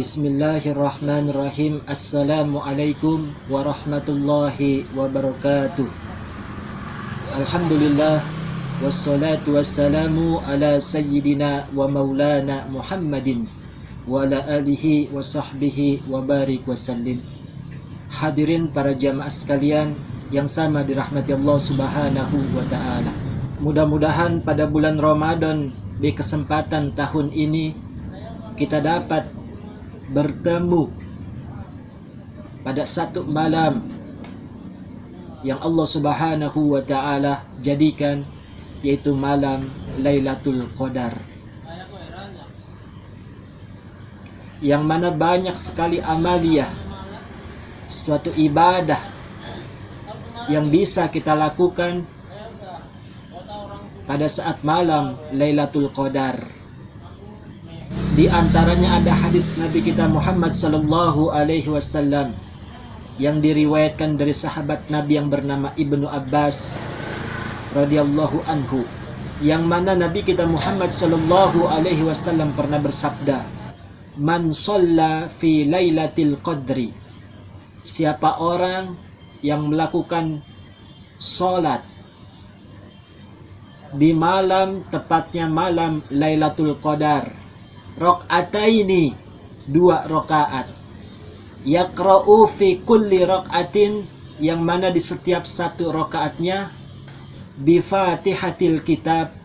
Bismillahirrahmanirrahim. Assalamualaikum warahmatullahi wabarakatuh. Alhamdulillah, wassalatu wassalamu ala sayyidina wa maulana Muhammadin wa ala alihi wa sahbihi wa barik wa sallim. Hadirin para jamaah sekalian yang sama dirahmati Allah subhanahu wa ta'ala, mudah-mudahan pada bulan Ramadan di kesempatan tahun ini kita dapat bertemu pada satu malam yang Allah subhanahu wa ta'ala jadikan, yaitu malam Lailatul Qadar, yang mana banyak sekali amaliyah, suatu ibadah yang bisa kita lakukan pada saat malam Lailatul Qadar. Di antaranya ada hadis Nabi kita Muhammad sallallahu alaihi wasallam yang diriwayatkan dari sahabat Nabi yang bernama Ibnu Abbas radhiyallahu anhu, yang mana Nabi kita Muhammad sallallahu alaihi wasallam pernah bersabda, "Man shalla fi lailatul qadri." Siapa orang yang melakukan salat di malam, tepatnya malam Lailatul Qadar, rakaataini, 2 rakaat, yaqra'u fi kulli rakaatin, yang mana di setiap satu rakaatnya, bi Fatihatil Kitab,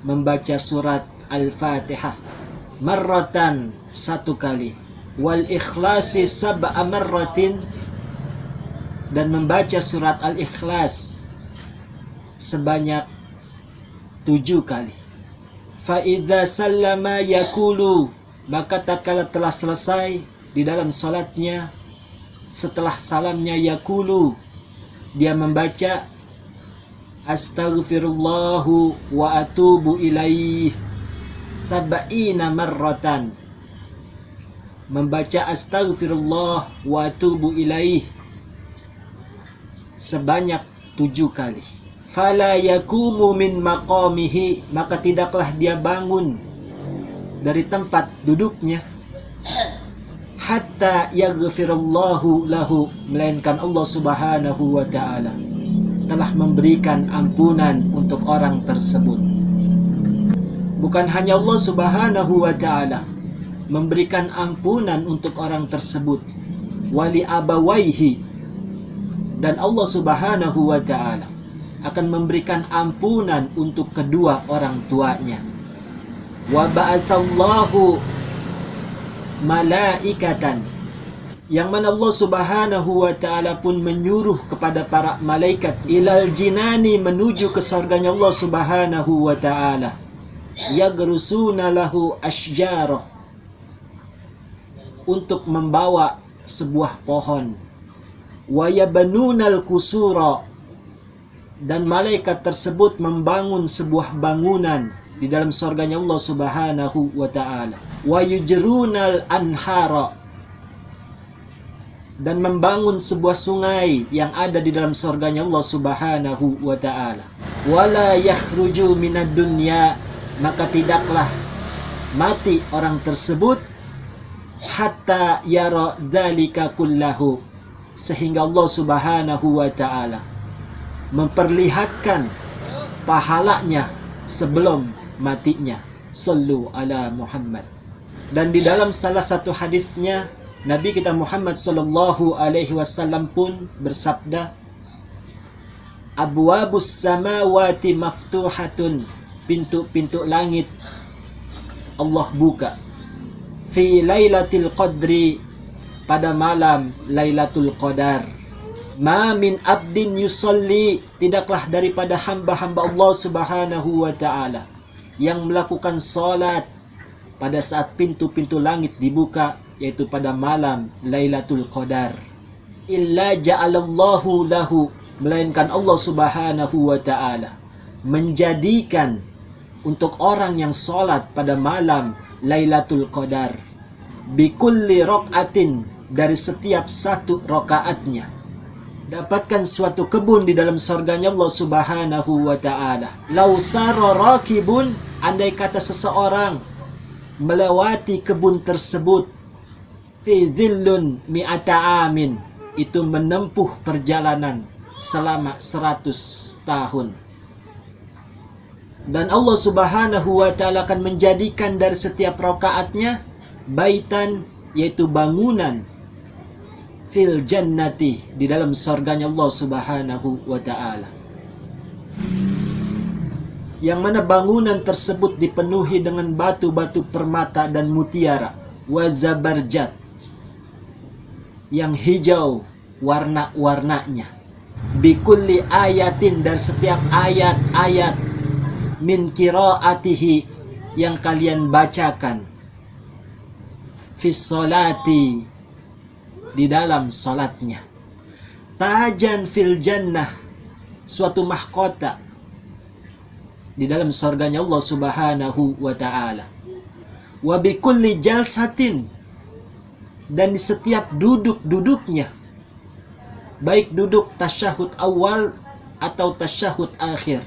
membaca surat Al-Fatihah, marratan, 1 kali, wal ikhlasi sab'a marratin, dan membaca surat Al-Ikhlas sebanyak 7 kali. Fa'idha sallama yakulu, maka tatkala telah selesai di dalam salatnya, setelah salamnya yakulu, dia membaca astaghfirullahu wa atubu ilaih sab'ina marratan, membaca astaghfirullah wa atubu ilaih sebanyak 7 kali. Fala yakumu min maqamihi, maka tidaklah dia bangun dari tempat duduknya, hatta yaghfirullahu lahu, melainkan Allah subhanahu wa ta'ala telah memberikan ampunan untuk orang tersebut. Bukan hanya Allah subhanahu wa ta'ala memberikan ampunan untuk orang tersebut, wali abawaihi, dan Allah subhanahu wa ta'ala akan memberikan ampunan untuk kedua orang tuanya. Wa ba'atsallahu malaikatan, yang mana Allah subhanahu wa ta'ala pun menyuruh kepada para malaikat, ilal jinani, menuju ke surganya Allah subhanahu wa ta'ala, yagrusuna lahu ashjarah, untuk membawa sebuah pohon, wa yabanunal kusura, dan malaikat tersebut membangun sebuah bangunan di dalam surganya Allah subhanahu wa ta'ala, wa yujrunal anhara, dan membangun sebuah sungai yang ada di dalam surganya Allah subhanahu wa ta'ala, wala yakhruju minad dunya, maka tidaklah mati orang tersebut, hatta yara dzalika kullahu, sehingga Allah subhanahu wa ta'ala memperlihatkan pahalanya sebelum matinya. Sallu ala Muhammad. Dan di dalam salah satu hadisnya, Nabi kita Muhammad sallallahu alaihi wasallam pun bersabda, abwabus samawati maftuhatun, pintu-pintu langit Allah buka, fi lailatul qadri, pada malam Lailatul Qadar. Ma min abdin yusalli, tidaklah daripada hamba-hamba Allah subhanahu wa ta'ala yang melakukan salat pada saat pintu-pintu langit dibuka, yaitu pada malam Lailatul Qadar, illa ja'alallahu lahu, melainkan Allah subhanahu wa ta'ala menjadikan untuk orang yang salat pada malam Lailatul Qadar, bikulli rakaatin, dari setiap satu rakaatnya, dapatkan suatu kebun di dalam surganya Allah subhanahu wa ta'ala. Lausara rakibun, andai kata seseorang melewati kebun tersebut, fi dhillun mi'ata amin, itu menempuh perjalanan selama 100 tahun. Dan Allah Subhanahu wa ta'ala akan menjadikan dari setiap rakaatnya baitan, yaitu bangunan, fil jannati, di dalam surganya Allah Subhanahu wa ta'ala, yang mana bangunan tersebut dipenuhi dengan batu-batu permata dan mutiara, wa zabarjat, yang hijau warna-warnanya, bikulli ayatin, dari setiap ayat-ayat, min qiraatihi, yang kalian bacakan, fis salati, di dalam salatnya, tajan fil jannah, suatu mahkota di dalam surganya Allah Subhanahu wa ta'ala, wa bikulli jalsatin, dan di setiap duduk-duduknya, baik duduk tasyahud awal atau tasyahud akhir,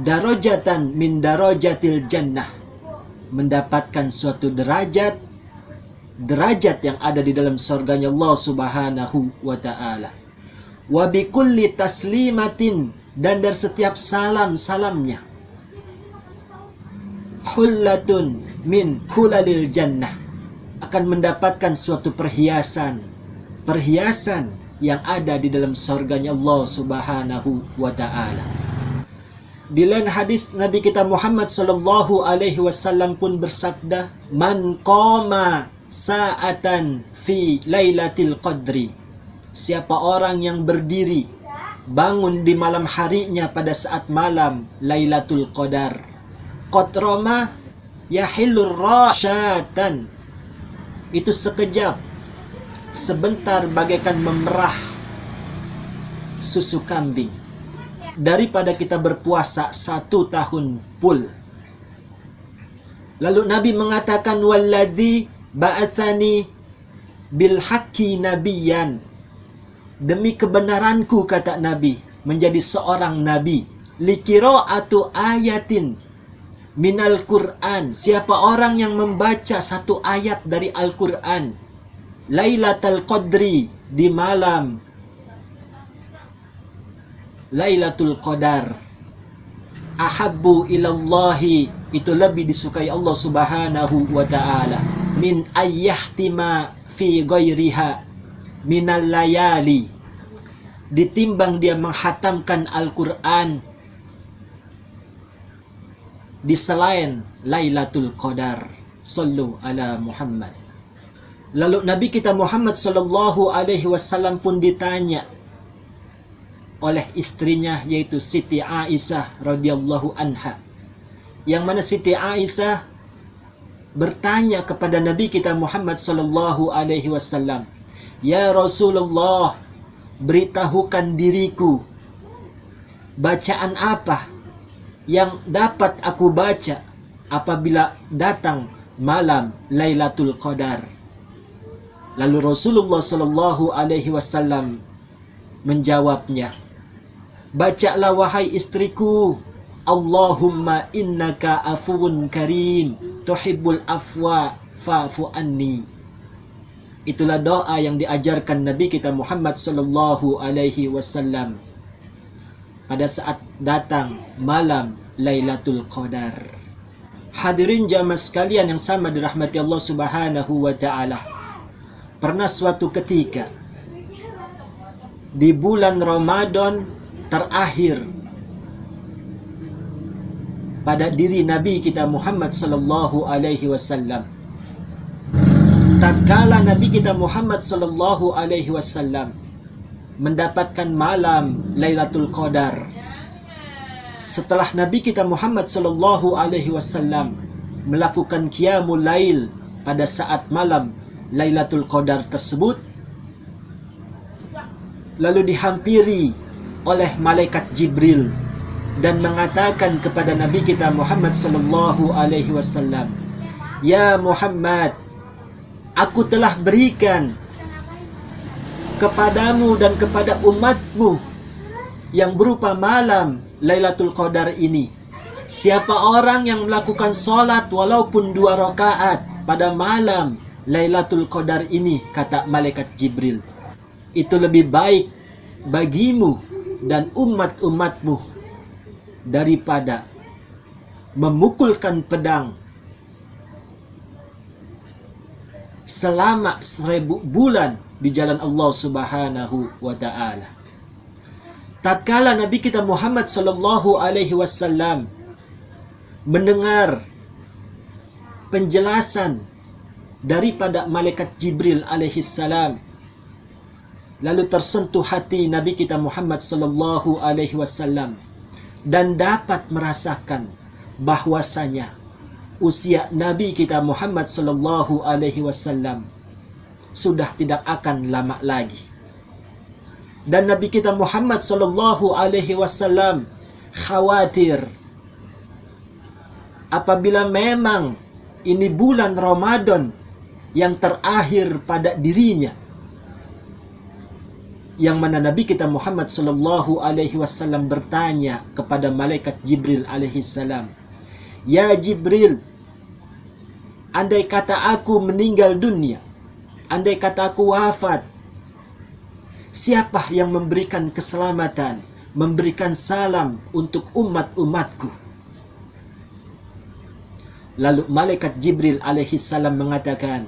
darajatan min darajatil jannah, mendapatkan suatu derajat yang ada di dalam surganya Allah Subhanahu wa ta'ala, wa bikulli taslimatin, dan dari setiap salamnya, hullatun min hulalil jannah, akan mendapatkan suatu perhiasan yang ada di dalam surganya Allah Subhanahu wa ta'ala. Di lain hadis, Nabi kita Muhammad sallallahu alaihi wasallam pun bersabda, man qama sa'atan fi lailatul qadri, siapa orang yang berdiri, bangun di malam harinya pada saat malam Lailatul Qadar, qatrama yahillur rasyatan, itu sekejap, sebentar, bagaikan memerah susu kambing, daripada kita berpuasa 1 tahun full. Lalu Nabi mengatakan, walladzi ba'atsani bil haqqi nabiyyan, demi kebenaranku, kata Nabi, menjadi seorang nabi, liqira'atu ayatin minal Qur'an, siapa orang yang membaca 1 ayat dari Al-Qur'an, Lailatul Qadri, di malam Lailatul Qadar, ahabbu ilallahi, itu lebih disukai Allah Subhanahu wa ta'ala, min ayyahtima fi ghairiha minal layali, ditimbang dia menghatamkan Al-Quran di selain Lailatul Qadar. Sallu ala Muhammad. Lalu Nabi kita Muhammad sallallahu alaihi wasallam pun ditanya oleh istrinya, yaitu Siti Aisyah radhiyallahu anha, yang mana Siti Aisyah bertanya kepada Nabi kita Muhammad sallallahu alaihi wasallam, ya Rasulullah, beritahukan diriku, bacaan apa yang dapat aku baca apabila datang malam Lailatul Qadar. Lalu Rasulullah sallallahu alaihi wasallam menjawabnya, bacalah wahai istriku, Allahumma innaka afuwun karim tuhibbul afwa fa'fu anni. Itulah doa yang diajarkan Nabi kita Muhammad sallallahu alaihi wasallam pada saat datang malam Lailatul Qadar. Hadirin jamaah sekalian yang sama dirahmati Allah Subhanahu wa ta'ala, pernah suatu ketika di bulan Ramadan terakhir pada diri Nabi kita Muhammad sallallahu alaihi wasallam, tatkala Nabi kita Muhammad sallallahu alaihi wasallam mendapatkan malam Lailatul Qadar, setelah Nabi kita Muhammad sallallahu alaihi wasallam melakukan qiyamul lail pada saat malam Lailatul Qadar tersebut, lalu dihampiri oleh malaikat Jibril dan mengatakan kepada Nabi kita Muhammad sallallahu alaihi wasallam, ya Muhammad, aku telah berikan kepadamu dan kepada umatmu yang berupa malam Lailatul Qadar ini. Siapa orang yang melakukan sholat walaupun 2 rakaat pada malam Lailatul Qadar ini, kata malaikat Jibril, itu lebih baik bagimu dan umat-umatmu daripada memukulkan pedang selama 1000 bulan di jalan Allah Subhanahu wa ta'ala. Tatkala Nabi kita Muhammad sallallahu alaihi wasallam mendengar penjelasan daripada malaikat Jibril alaihi salam, lalu tersentuh hati Nabi kita Muhammad sallallahu alaihi wasallam dan dapat merasakan bahwasanya usia Nabi kita Muhammad sallallahu alaihi wasallam sudah tidak akan lama lagi. Dan Nabi kita Muhammad sallallahu alaihi wasallam khawatir apabila memang ini bulan Ramadan yang terakhir pada dirinya, yang mana Nabi kita Muhammad sallallahu alaihi wasallam bertanya kepada malaikat Jibril alaihi salam, "Ya Jibril, andai kata aku meninggal dunia, andai kata aku wafat, siapa yang memberikan keselamatan, memberikan salam untuk umat-umatku?" Lalu malaikat Jibril alaihi salam mengatakan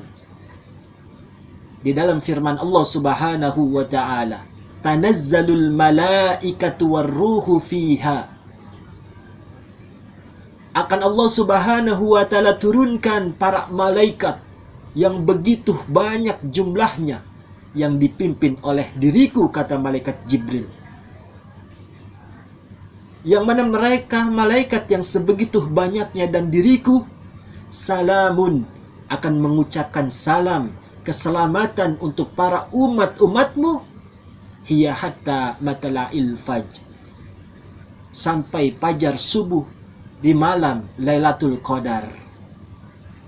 di dalam firman Allah Subhanahu wa ta'ala, "Tanazzalul malaikatu warruhu fiha." Akan Allah Subhanahu wa ta'ala turunkan para malaikat yang begitu banyak jumlahnya, yang dipimpin oleh diriku, kata malaikat Jibril. Yang mana mereka malaikat yang sebegitu banyaknya dan diriku, salamun, akan mengucapkan salam, keselamatan untuk para umat-umatmu, hiya hatta matla'il fajr, sampai fajar subuh di malam Lailatul Qadar.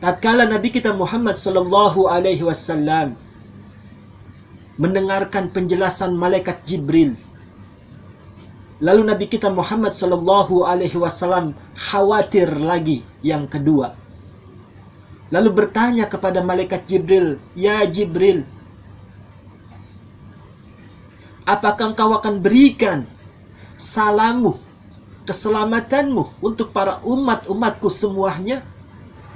Tatkala Nabi kita Muhammad sallallahu alaihi wasallam mendengarkan penjelasan malaikat Jibril, lalu Nabi kita Muhammad sallallahu alaihi wasallam khawatir lagi yang kedua. Lalu bertanya kepada malaikat Jibril, "Ya Jibril, apakah engkau akan berikan salammu, keselamatanmu untuk para umat-umatku semuanya?"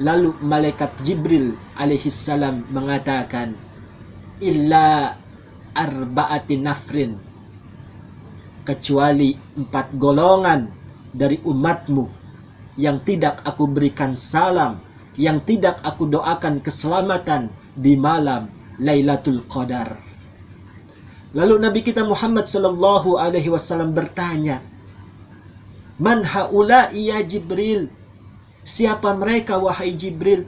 Lalu malaikat Jibril alaihissalam mengatakan, "Illa arba'ati nafrin," kecuali 4 golongan dari umatmu yang tidak aku berikan salam, yang tidak aku doakan keselamatan di malam Lailatul Qadar. Lalu Nabi kita Muhammad sallallahu alaihi wasallam bertanya, "Man haula'i ya Jibril?" Siapa mereka wahai Jibril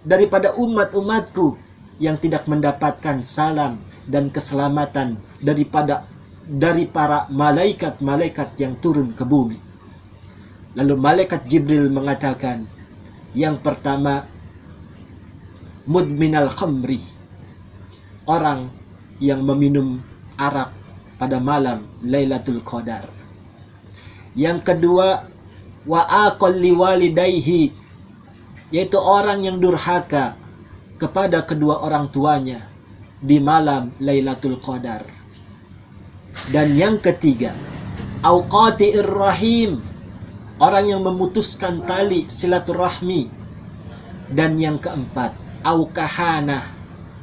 daripada umat-umatku yang tidak mendapatkan salam dan keselamatan dari para malaikat-malaikat yang turun ke bumi? Lalu malaikat Jibril mengatakan, yang pertama, mudminal khamri, orang yang meminum arak pada malam Lailatul Qadar. Yang kedua, wa aqal liwalidayhi, yaitu orang yang durhaka kepada kedua orang tuanya di malam Lailatul Qadar. Dan yang ketiga, auqati'ir rahim, orang yang memutuskan tali silaturahmi. Dan yang keempat, aukahana,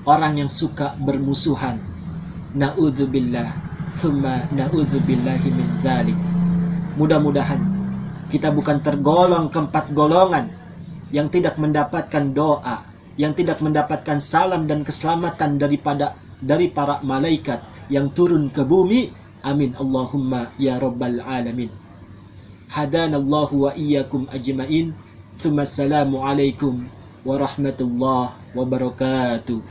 orang yang suka bermusuhan. Na'udzubillah, thumma na'udzubillahi min dzalik. Mudah-mudahan kita bukan tergolong keempat golongan yang tidak mendapatkan doa, yang tidak mendapatkan salam dan keselamatan dari para malaikat yang turun ke bumi. Amin Allahumma ya rabbal alamin. Hadanallahu wa iyyakum ajma'in. Tsumma assalamu alaikum warahmatullahi wabarakatuh.